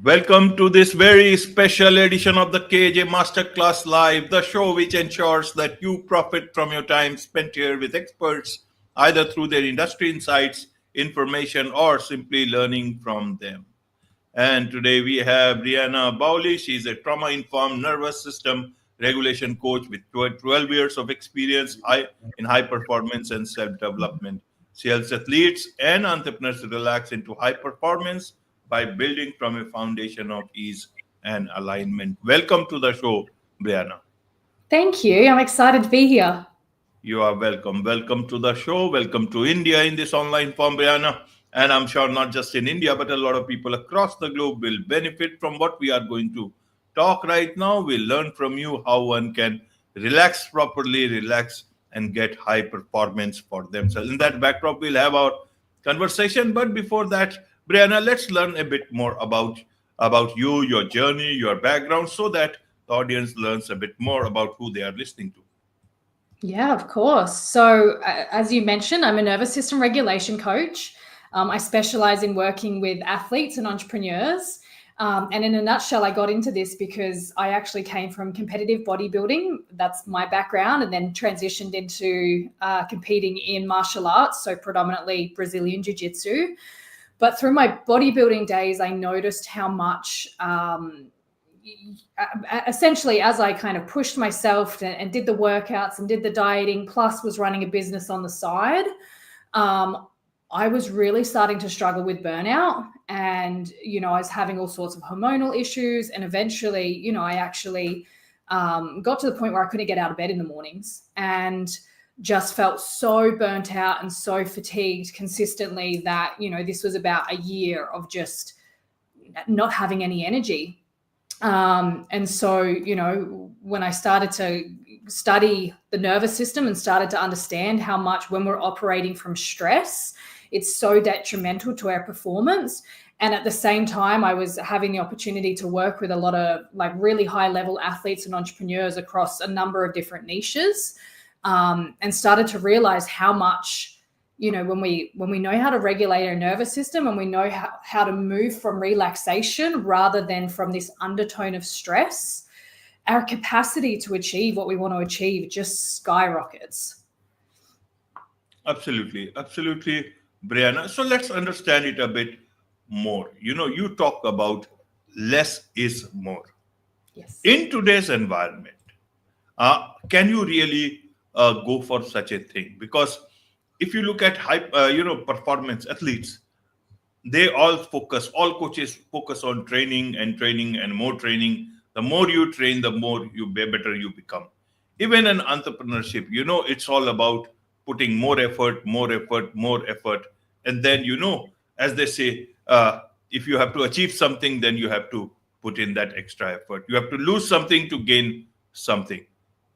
Welcome to this very special edition of the KJ Masterclass Live, the show which ensures that you profit from your time spent here with experts, either through their industry insights, information, or simply learning from them. And today we have Briana Bowley. She's a trauma-informed nervous system regulation coach with 12 years of experience in high performance and self-development. She helps athletes and entrepreneurs to relax into high performance by building from a foundation of ease and alignment. Welcome to the show, Briana. Thank you. I'm excited to be here. You are welcome. Welcome to the show. Welcome to India in this online form, Briana. And I'm sure not just in India, but a lot of people across the globe will benefit from what we are going to talk right now. We'll learn from you how one can relax properly, relax and get high performance for themselves. In that backdrop, we'll have our conversation. But before that, Briana, let's learn a bit more about you, your journey, your background, so that the audience learns a bit more about who they are listening to. Yeah, of course. So as you mentioned, I'm a nervous system regulation coach. I specialize in working with athletes and entrepreneurs. And in a nutshell, I got into this because I actually came from competitive bodybuilding. That's my background, and then transitioned into competing in martial arts, so predominantly Brazilian Jiu-Jitsu. But through my bodybuilding days, I noticed how much, essentially, as I kind of pushed myself and did the workouts and did the dieting, plus was running a business on the side, I was really starting to struggle with burnout. And, I was having all sorts of hormonal issues. And eventually, I actually got to the point where I couldn't get out of bed in the mornings and just felt so burnt out and so fatigued consistently that, this was about a year of just not having any energy. And so, when I started to study the nervous system and started to understand how much when we're operating from stress, it's so detrimental to our performance. And at the same time, I was having the opportunity to work with a lot of really high level athletes and entrepreneurs across a number of different niches. And started to realize how much, when we know how to regulate our nervous system and we know how to move from relaxation rather than from this undertone of stress, our capacity to achieve what we want to achieve just skyrockets. Absolutely, Briana. So let's understand it a bit more. You talk about less is more. Yes. In today's environment, can you really go for such a thing? Because if you look at high, performance athletes, all coaches focus on training and more training. The more you train, the more better you become. Even in entrepreneurship, it's all about putting more effort. And then, as they say, if you have to achieve something, then you have to put in that extra effort. You have to lose something to gain something.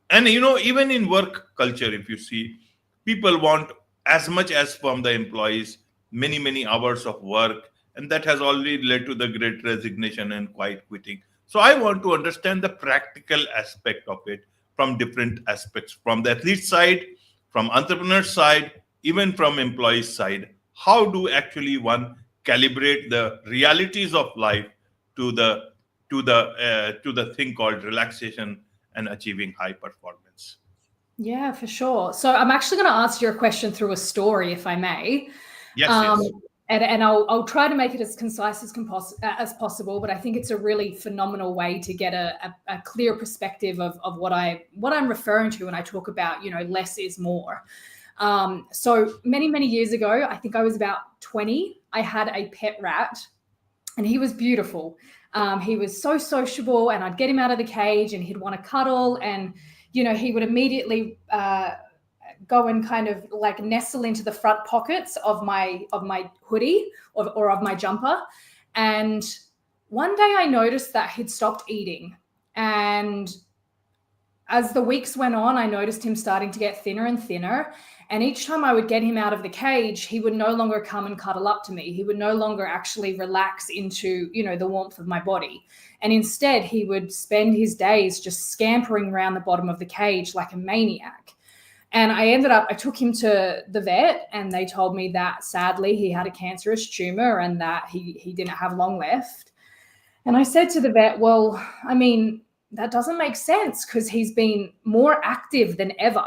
And, even in work culture, if you see, people want as much as from the employees, many hours of work. And that has already led to the great resignation and quiet quitting. So I want to understand the practical aspect of it from different aspects, from the athlete side, from entrepreneur side, even from employee side. How do actually one calibrate the realities of life to the thing called relaxation and achieving high performance? Yeah, for sure. So I'm actually going to answer your question through a story, if I may. Yes. And I'll try to make it as concise as possible, but I think it's a really phenomenal way to get a clear perspective of what I'm referring to when I talk about, less is more. So many years ago, I think I was about 20, I had a pet rat and he was beautiful. He was so sociable, and I'd get him out of the cage and he'd want to cuddle, and, he would immediately go and kind of nestle into the front pockets of my hoodie or of my jumper. And one day I noticed that he'd stopped eating. And as the weeks went on, I noticed him starting to get thinner and thinner. And each time I would get him out of the cage, he would no longer come and cuddle up to me. He would no longer actually relax into, the warmth of my body. And instead, he would spend his days just scampering around the bottom of the cage like a maniac. And I took him to the vet, and they told me that sadly he had a cancerous tumor and that he didn't have long left. And I said to the vet, well, I mean, that doesn't make sense because he's been more active than ever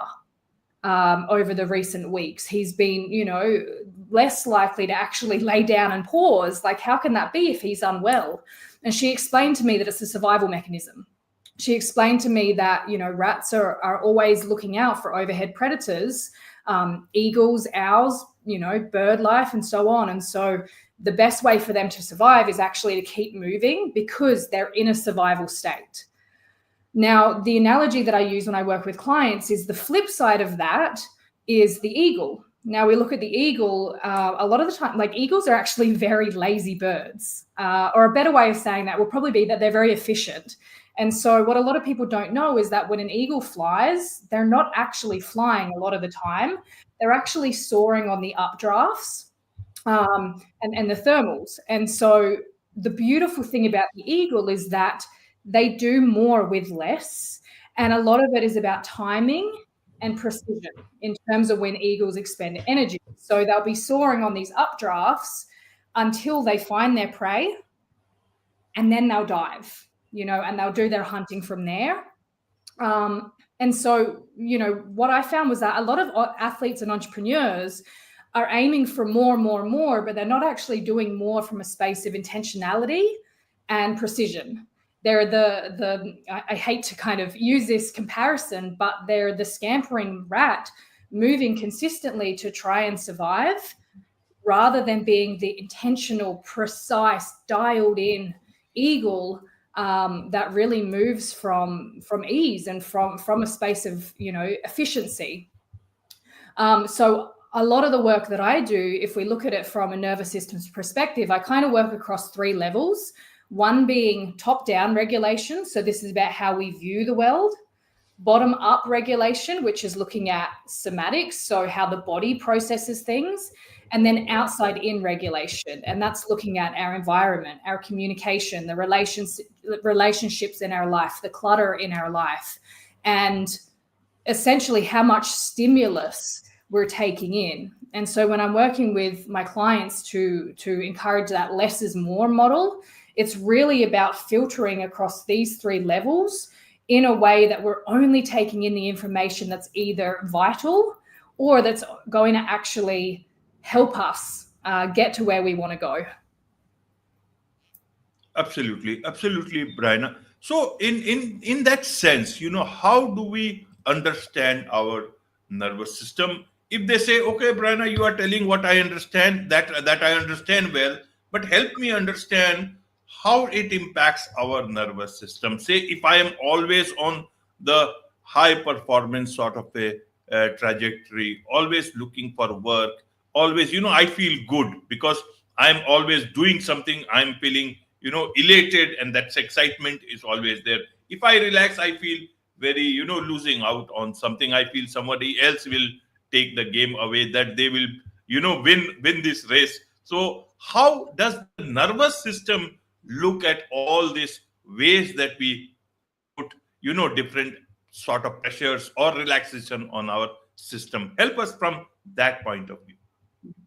over the recent weeks. He's been, less likely to actually lay down and pause. Like, how can that be if he's unwell? And she explained to me that it's a survival mechanism. She explained to me that, rats are always looking out for overhead predators, eagles, owls, bird life, and so on. And so the best way for them to survive is actually to keep moving because they're in a survival state. Now, the analogy that I use when I work with clients is the flip side of that is the eagle. Now, we look at the eagle, a lot of the time, like, eagles are actually very lazy birds, or a better way of saying that will probably be that they're very efficient. And so what a lot of people don't know is that when an eagle flies, they're not actually flying a lot of the time. They're actually soaring on the updrafts and the thermals. And so the beautiful thing about the eagle is that they do more with less. And a lot of it is about timing and precision in terms of when eagles expend energy. So they'll be soaring on these updrafts until they find their prey, and then they'll dive, and they'll do their hunting from there. And so, what I found was that a lot of athletes and entrepreneurs are aiming for more and more and more, but they're not actually doing more from a space of intentionality and precision. They're I hate to kind of use this comparison, but they're the scampering rat moving consistently to try and survive, rather than being the intentional, precise, dialed in eagle that really moves from ease and from a space of, efficiency. So a lot of the work that I do, if we look at it from a nervous system's perspective, I kind of work across 3 levels. One being top-down regulation. So this is about how we view the world. Bottom-up regulation, which is looking at somatics, so how the body processes things. And then outside-in regulation, and that's looking at our environment, our communication, the relationships in our life, the clutter in our life, and essentially how much stimulus we're taking in. And so when I'm working with my clients to encourage that less is more model, it's really about filtering across these 3 levels in a way that we're only taking in the information that's either vital or that's going to actually help us get to where we want to go. Absolutely, Brianna. So, in that sense, how do we understand our nervous system? If they say, "Okay, Brianna, you are telling what I understand, that I understand well, but help me understand how it impacts our nervous system." Say, if I am always on the high performance sort of a trajectory, always looking for work, always, I feel good because I'm always doing something. I'm feeling, elated, and that excitement is always there. If I relax, I feel very, losing out on something. I feel somebody else will take the game away, that they will, win this race. So how does the nervous system look at all these ways that we put, different sort of pressures or relaxation on our system? Help us from that point of view.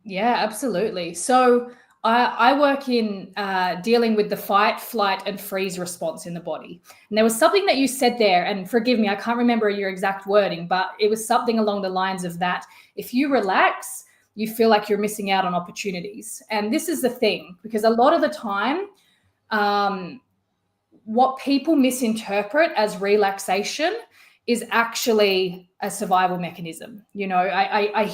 Yeah, absolutely. So I work in dealing with the fight, flight, and freeze response in the body. And there was something that you said there, and forgive me, I can't remember your exact wording, but it was something along the lines of that. If you relax, you feel like you're missing out on opportunities. And this is the thing, because a lot of the time, what people misinterpret as relaxation is actually a survival mechanism. I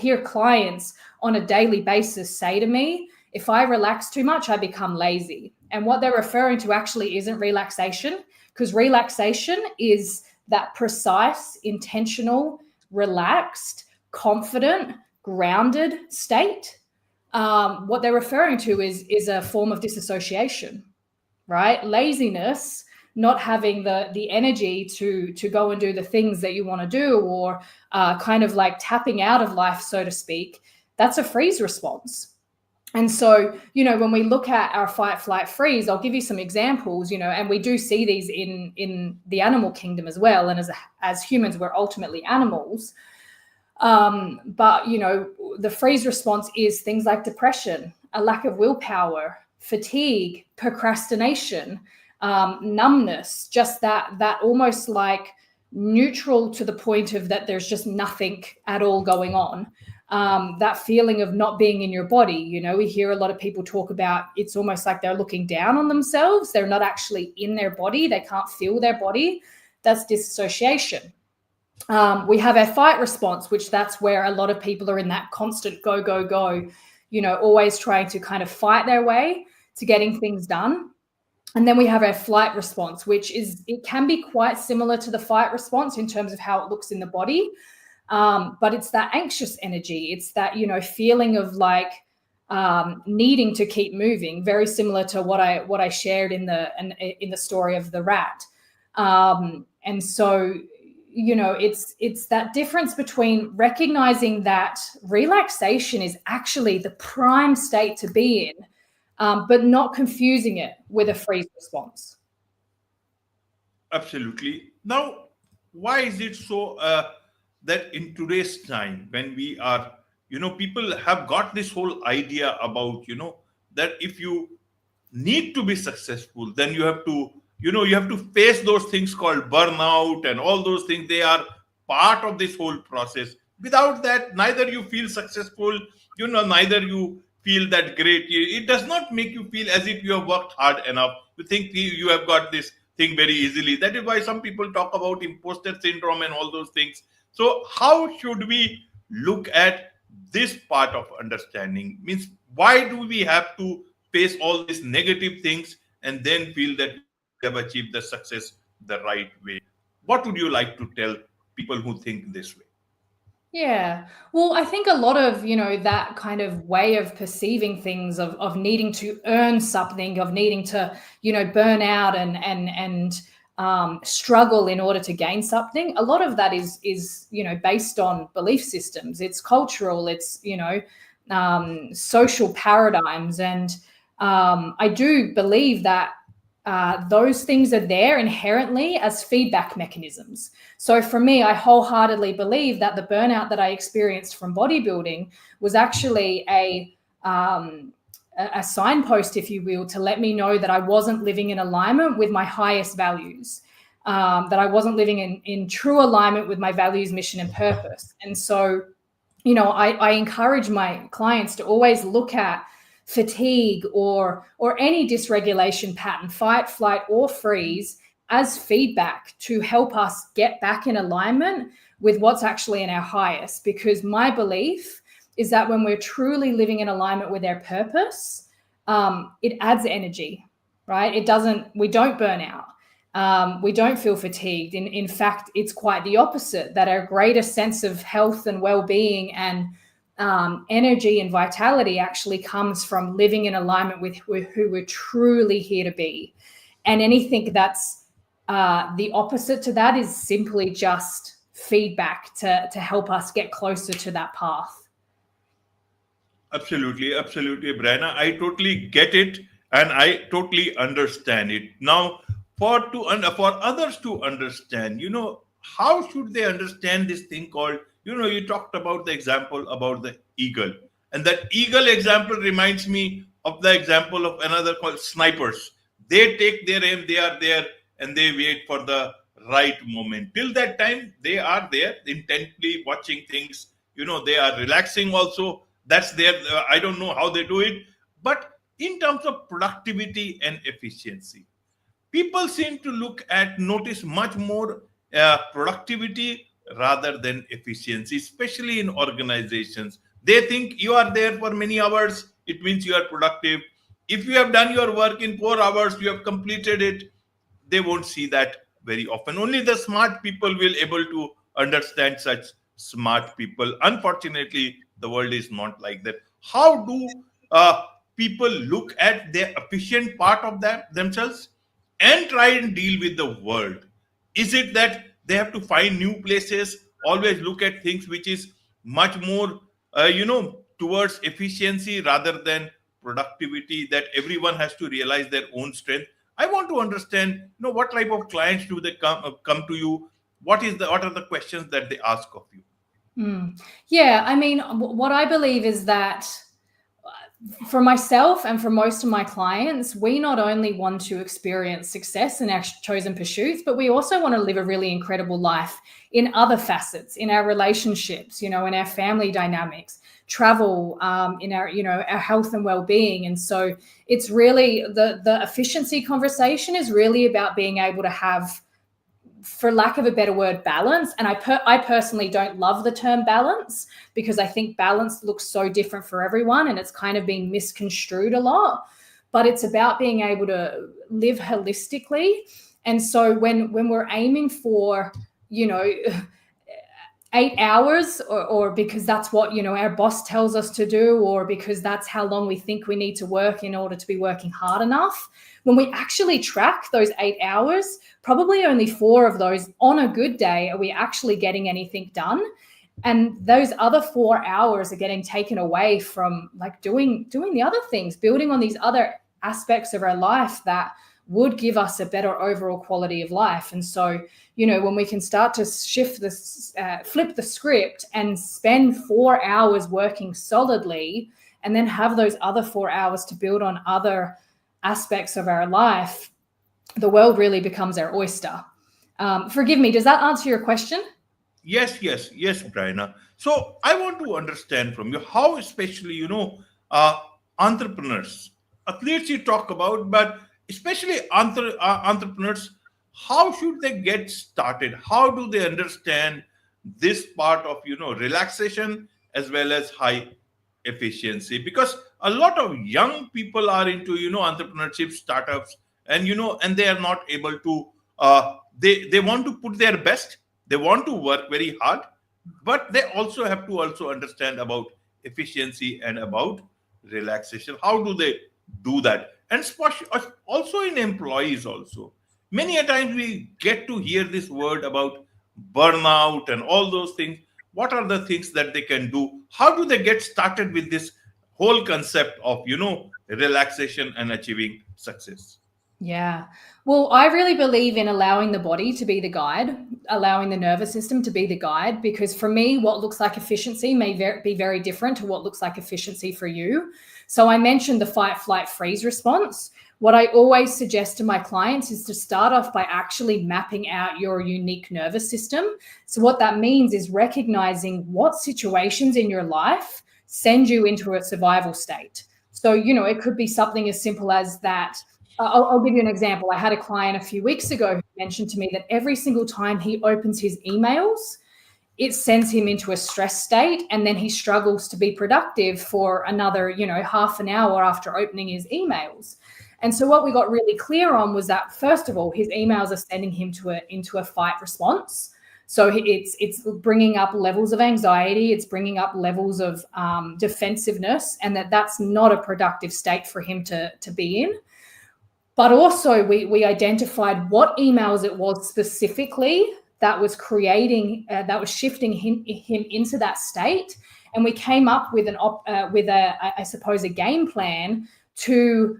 hear clients on a daily basis say to me, if I relax too much, I become lazy. And what they're referring to actually isn't relaxation, because relaxation is that precise, intentional, relaxed, confident, grounded state. What they're referring to is a form of disassociation, right? Laziness, not having the energy to go and do the things that you want to do, or kind of like tapping out of life, so to speak, that's a freeze response. And so, when we look at our fight, flight, freeze, I'll give you some examples, and we do see these in the animal kingdom as well. And as humans, we're ultimately animals. But, the freeze response is things like depression, a lack of willpower, fatigue, procrastination, numbness, just that almost like neutral to the point of that there's just nothing at all going on. That feeling of not being in your body. You know, we hear a lot of people talk about it's almost like they're looking down on themselves. They're not actually in their body. They can't feel their body. That's disassociation. We have our fight response, which that's where a lot of people are in that constant go, go, go, you know, always trying to kind of fight their way to getting things done. And then we have our flight response, which is, it can be quite similar to the fight response in terms of how it looks in the body. But it's that anxious energy. It's that, you know, feeling of like needing to keep moving, very similar to what I shared in the story of the rat. And so, you know, it's that difference between recognizing that relaxation is actually the prime state to be in, but not confusing it with a freeze response. Absolutely. Now, why is it so that in today's time, when we are, people have got this whole idea about, that if you need to be successful, then you have to, you have to face those things called burnout and all those things. They are part of this whole process. Without that, neither you feel successful, neither you feel that great. It does not make you feel as if you have worked hard enough. You think you have got this thing very easily. That is why some people talk about imposter syndrome and all those things. So how should we look at this part of understanding? Means, why do we have to face all these negative things and then feel that we have achieved the success the right way? What would you like to tell people who think this way? Yeah. Well, I think a lot of, you know, that kind of way of perceiving things, of needing to earn something, of needing to, you know, burn out and struggle in order to gain something. A lot of that is, you know, based on belief systems. It's cultural, it's, you know, social paradigms. And I do believe that those things are there inherently as feedback mechanisms. So for me, I wholeheartedly believe that the burnout that I experienced from bodybuilding was actually a signpost, if you will, to let me know that I wasn't living in alignment with my highest values, that I wasn't living in true alignment with my values, mission, and purpose. And so, you know, I encourage my clients to always look at fatigue or any dysregulation pattern, fight, flight, or freeze, as feedback to help us get back in alignment with what's actually in our highest. Because my belief is that when we're truly living in alignment with our purpose, it adds energy, right? We don't burn out. We don't feel fatigued. In fact, it's quite the opposite, that our greatest sense of health and well-being and energy and vitality actually comes from living in alignment with who we're truly here to be. And anything that's the opposite to that is simply just feedback to help us get closer to that path. Absolutely, absolutely, Brianna. I totally get it and I totally understand it. Now, for others to understand, how should they understand this thing called, you talked about the example about the eagle. And that eagle example reminds me of the example of another called snipers. They take their aim, they are there, and they wait for the right moment. Till that time, they are there intently watching things. They are relaxing also. That's their, I don't know how they do it. But in terms of productivity and efficiency, people seem to notice much more productivity rather than efficiency, especially in organizations. They think you are there for many hours, it means you are productive. If you have done your work in 4 hours, you have completed it. They won't see that very often. Only the smart people will able to understand such smart people. Unfortunately, the world is not like that. How do people look at the efficient part of themselves and try and deal with the world? Is it that they have to find new places, always look at things which is much more, towards efficiency rather than productivity, that everyone has to realize their own strength? I want to understand, what type of clients do they come to you? What are the questions that they ask of you? Yeah, I mean, what I believe is that For myself and for most of my clients, we not only want to experience success in our chosen pursuits, but we also want to live a really incredible life in other facets, in our relationships, in our family dynamics, travel, in our, our health and well-being. And so it's really the efficiency conversation is really about being able to have, for lack of a better word, balance. And I personally don't love the term balance, because I think balance looks so different for everyone and it's kind of been misconstrued a lot. But it's about being able to live holistically. And so when we're aiming for, 8 hours, or because that's what our boss tells us to do, or because that's how long we think we need to work in order to be working hard enough, when we actually track those 8 hours, probably only 4 of those on a good day are we actually getting anything done. And those other 4 hours are getting taken away from like doing the other things, building on these other aspects of our life that would give us a better overall quality of life. And so, when we can start to shift this, flip the script and spend 4 hours working solidly, and then have those other 4 hours to build on other aspects of our life, the world really becomes our oyster. Forgive me, does that answer your question? Yes, Brianna. So I want to understand from you how, especially, uh, entrepreneurs, athletes you talk about, but especially entrepreneurs, how should they get started? How do they understand this part of, relaxation as well as high efficiency? Because a lot of young people are into, entrepreneurship startups, and, and they are not able to, they want to put their best, they want to work very hard, but they also have to also understand about efficiency and about relaxation. How do they do that? And also in employees also, many a times we get to hear this word about burnout and all those things. What are the things that they can do? How do they get started with this whole concept of, relaxation and achieving success? Yeah. Well, I really believe in allowing the body to be the guide, allowing the nervous system to be the guide, because for me, what looks like efficiency may be very different to what looks like efficiency for you. So I mentioned the fight, flight, freeze response. What I always suggest to my clients is to start off by actually mapping out your unique nervous system. So what that means is recognizing what situations in your life send you into a survival state. So, it could be something as simple as that. I'll give you an example. I had a client a few weeks ago who mentioned to me that every single time he opens his emails, it sends him into a stress state, and then he struggles to be productive for another, half an hour after opening his emails. And so what we got really clear on was that, first of all, his emails are sending him into a fight response. So it's bringing up levels of anxiety, it's bringing up levels of defensiveness, and that's not a productive state for him to be in. But also we identified what emails it was specifically that was creating, that was shifting him into that state. And we came up with I suppose, a game plan to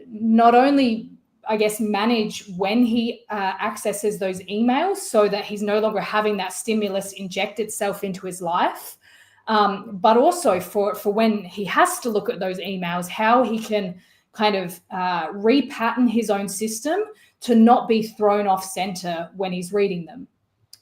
not only, I guess, manage when he accesses those emails, so that he's no longer having that stimulus inject itself into his life, but also for when he has to look at those emails, how he can kind of repattern his own system to not be thrown off center when he's reading them.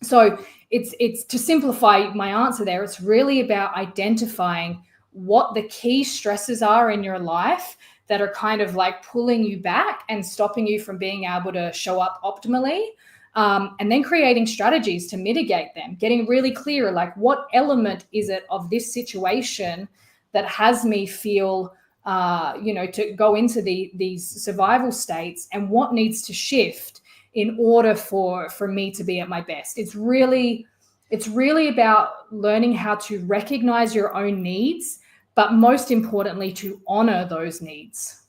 So it's to simplify my answer there, it's really about identifying what the key stresses are in your life that are kind of like pulling you back and stopping you from being able to show up optimally. And then creating strategies to mitigate them, getting really clear, like, what element is it of this situation that has me feel to go into these survival states, and what needs to shift in order for me to be at my best. It's really about learning how to recognize your own needs, but most importantly, to honor those needs.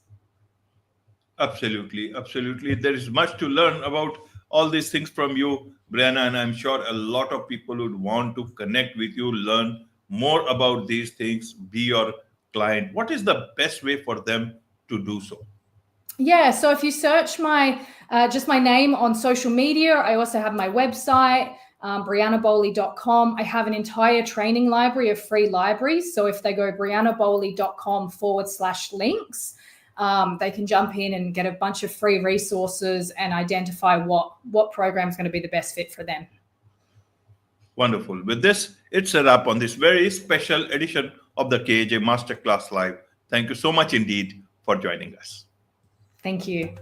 Absolutely. There is much to learn about all these things from you, Brianna, and I'm sure a lot of people would want to connect with you, learn more about these things, be your client. What is the best way for them to do so? Yeah, so if you search just my name on social media, I also have my website, briannabowley.com. I have an entire training library of free libraries. So if they go briannabowley.com/links, they can jump in and get a bunch of free resources and identify what program is going to be the best fit for them. Wonderful. With this, it's a wrap on this very special edition of the KJ Masterclass Live. Thank you so much indeed for joining us. Thank you.